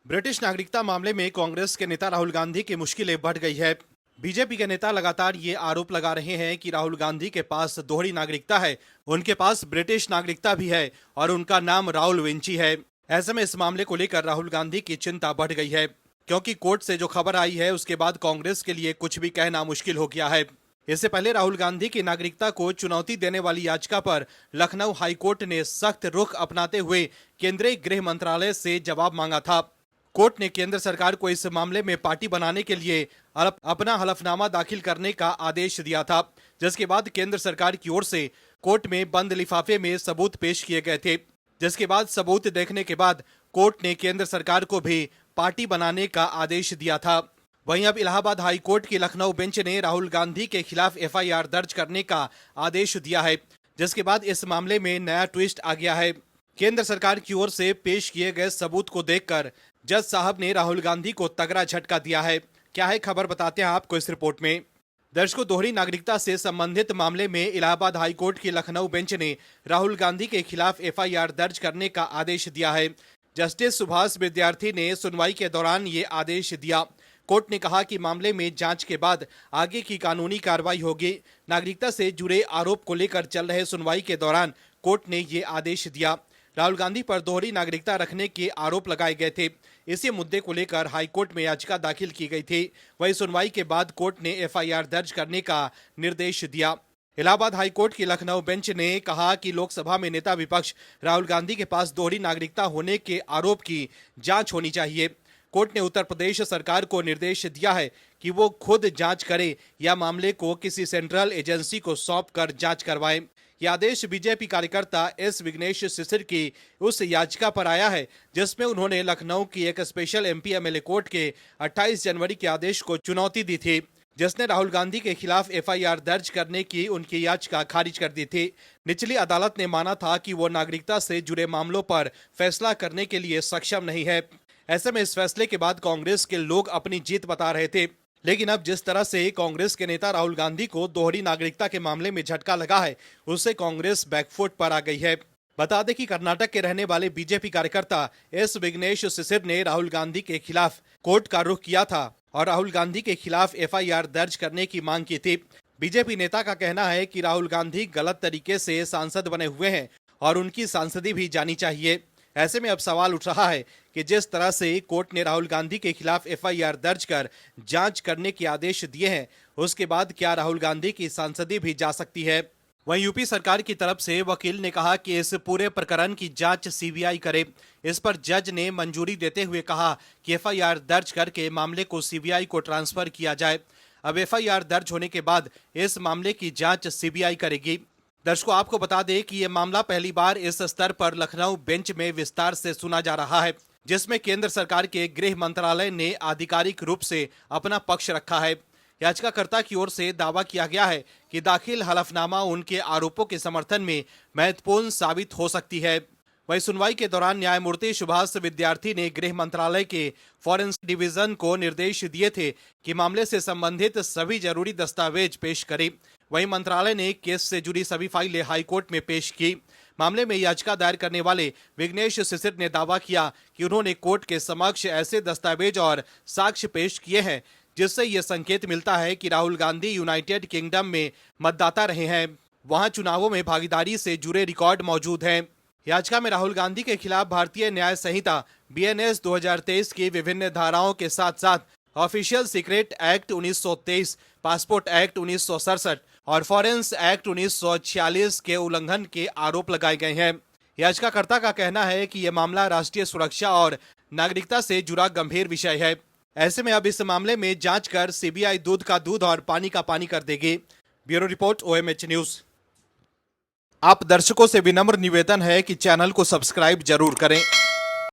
British नागरिकता मामले में कांग्रेस के नेता राहुल गांधी की मुश्किलें बढ़ गई है। बीजेपी के नेता लगातार ये आरोप लगा रहे हैं कि राहुल गांधी के पास दोहरी नागरिकता है, उनके पास ब्रिटिश नागरिकता भी है और उनका नाम राहुल विंची है। ऐसे में इस मामले को लेकर राहुल गांधी की चिंता बढ़ गई है, क्योंकि कोर्ट से जो खबर आई है उसके बाद कांग्रेस के लिए कुछ भी कहना मुश्किल हो गया है। इससे पहले राहुल गांधी की नागरिकता को चुनौती देने वाली याचिका पर लखनऊ हाईकोर्ट ने सख्त रुख अपनाते हुए केंद्रीय गृह मंत्रालय से जवाब मांगा था। कोर्ट ने केंद्र सरकार को इस मामले में पार्टी बनाने के लिए अपना हलफनामा दाखिल करने का आदेश दिया था, जिसके बाद केंद्र सरकार की ओर से कोर्ट में बंद लिफाफे में सबूत पेश किए गए थे। जिसके बाद सबूत देखने के बाद कोर्ट ने केंद्र सरकार को भी पार्टी बनाने का आदेश दिया था। वहीं अब इलाहाबाद हाई कोर्ट की लखनऊ बेंच ने राहुल गांधी के खिलाफ एफआईआर दर्ज करने का आदेश दिया है, जिसके बाद इस मामले में नया ट्विस्ट आ गया है। केंद्र सरकार की ओर से पेश किए गए सबूत को देखकर जज साहब ने राहुल गांधी को तगड़ा झटका दिया है। क्या है खबर, बताते हैं आपको इस रिपोर्ट में। दर्शकों, दोहरी नागरिकता से संबंधित मामले में इलाहाबाद हाई कोर्ट की लखनऊ बेंच ने राहुल गांधी के खिलाफ एफआईआर दर्ज करने का आदेश दिया है। जस्टिस सुभाष विद्यार्थी ने सुनवाई के दौरान ये आदेश दिया। कोर्ट ने कहा कि मामले में जांच के बाद आगे की कानूनी कार्रवाई होगी। नागरिकता से जुड़े आरोप को लेकर चल रहे सुनवाई के दौरान कोर्ट ने ये आदेश दिया। राहुल गांधी पर दोहरी नागरिकता रखने के आरोप लगाए गए थे। इसी मुद्दे को लेकर हाईकोर्ट में याचिका दाखिल की गई थी। वहीं सुनवाई के बाद कोर्ट ने एफआईआर दर्ज करने का निर्देश दिया। इलाहाबाद हाईकोर्ट की लखनऊ बेंच ने कहा कि लोकसभा में नेता विपक्ष राहुल गांधी के पास दोहरी नागरिकता होने के आरोप की जांच होनी चाहिए। कोर्ट ने उत्तर प्रदेश सरकार को निर्देश दिया है कि वो खुद जांच करे या मामले को किसी सेंट्रल एजेंसी को सौंप कर जांच करवाए। यह आदेश बीजेपी कार्यकर्ता एस विघ्नेश शिशिर की उस याचिका पर आया है जिसमें उन्होंने लखनऊ की एक स्पेशल एमपी एमएलए कोर्ट के 28 जनवरी के आदेश को चुनौती दी थी, जिसने राहुल गांधी के खिलाफ एफआईआर दर्ज करने की उनकी याचिका खारिज कर दी थी। निचली अदालत ने माना था कि वो नागरिकता से जुड़े मामलों पर फैसला करने के लिए सक्षम नहीं है। ऐसे में इस फैसले के बाद कांग्रेस के लोग अपनी जीत बता रहे थे, लेकिन अब जिस तरह से कांग्रेस के नेता राहुल गांधी को दोहरी नागरिकता के मामले में झटका लगा है, उससे कांग्रेस बैकफुट पर आ गई है। बता दें कि कर्नाटक के रहने वाले बीजेपी कार्यकर्ता एस विघ्नेश शिशिर ने राहुल गांधी के खिलाफ कोर्ट का रुख किया था और राहुल गांधी के खिलाफ एफआईआर दर्ज करने की मांग की थी। बीजेपी नेता का कहना है कि राहुल गांधी गलत तरीके से सांसद बने हुए हैं और उनकी सांसदी भी जानी चाहिए। ऐसे में अब सवाल उठ रहा है कि जिस तरह से कोर्ट ने राहुल गांधी के खिलाफ एफआईआर दर्ज कर जांच करने के आदेश दिए हैं, उसके बाद क्या राहुल गांधी की सांसदी भी जा सकती है। वहीं यूपी सरकार की तरफ से वकील ने कहा कि इस पूरे प्रकरण की जांच सीबीआई करे। इस पर जज ने मंजूरी देते हुए कहा कि एफआईआर दर्ज करके मामले को सीबीआई को ट्रांसफर किया जाए। अब एफआईआर दर्ज होने के बाद इस मामले की जांच सीबीआई करेगी। दर्शकों, आपको बता दें कि यह मामला पहली बार इस स्तर पर लखनऊ बेंच में विस्तार से सुना जा रहा है, जिसमें केंद्र सरकार के गृह मंत्रालय ने आधिकारिक रूप से अपना पक्ष रखा है। याचिकाकर्ता की ओर से दावा किया गया है कि दाखिल हलफनामा उनके आरोपों के समर्थन में महत्वपूर्ण साबित हो सकती है। वहीं सुनवाई के दौरान न्यायमूर्ति सुभाष विद्यार्थी ने गृह मंत्रालय के फॉरेंसिक डिवीजन को निर्देश दिए थे कि मामले से संबंधित सभी जरूरी दस्तावेज पेश करें। वहीं मंत्रालय ने केस से जुड़ी सभी फाइलें हाईकोर्ट में पेश की। मामले में याचिका दायर करने वाले विघ्नेश शिशिर ने दावा किया कि उन्होंने कोर्ट के समक्ष ऐसे दस्तावेज और साक्ष्य पेश किए हैं जिससे यह संकेत मिलता है कि राहुल गांधी यूनाइटेड किंगडम में मतदाता रहे हैं, वहां चुनावों में भागीदारी से जुड़े रिकॉर्ड मौजूद हैं। याचिका में राहुल गांधी के खिलाफ भारतीय न्याय संहिता बीएनएस 2023 की विभिन्न धाराओं के साथ साथ official secret act 1923, passport act 1967 और फॉरेंस एक्ट 1946 के उल्लंघन के आरोप लगाए गए हैं। याचिकाकर्ता का कहना है कि यह मामला राष्ट्रीय सुरक्षा और नागरिकता से जुड़ा गंभीर विषय है। ऐसे में अब इस मामले में जांच कर सीबीआई दूध का दूध और पानी का पानी कर देगी। Bureau report, OMH news. आप दर्शकों से विनम्र निवेदन है कि चैनल को सब्सक्राइब जरूर करें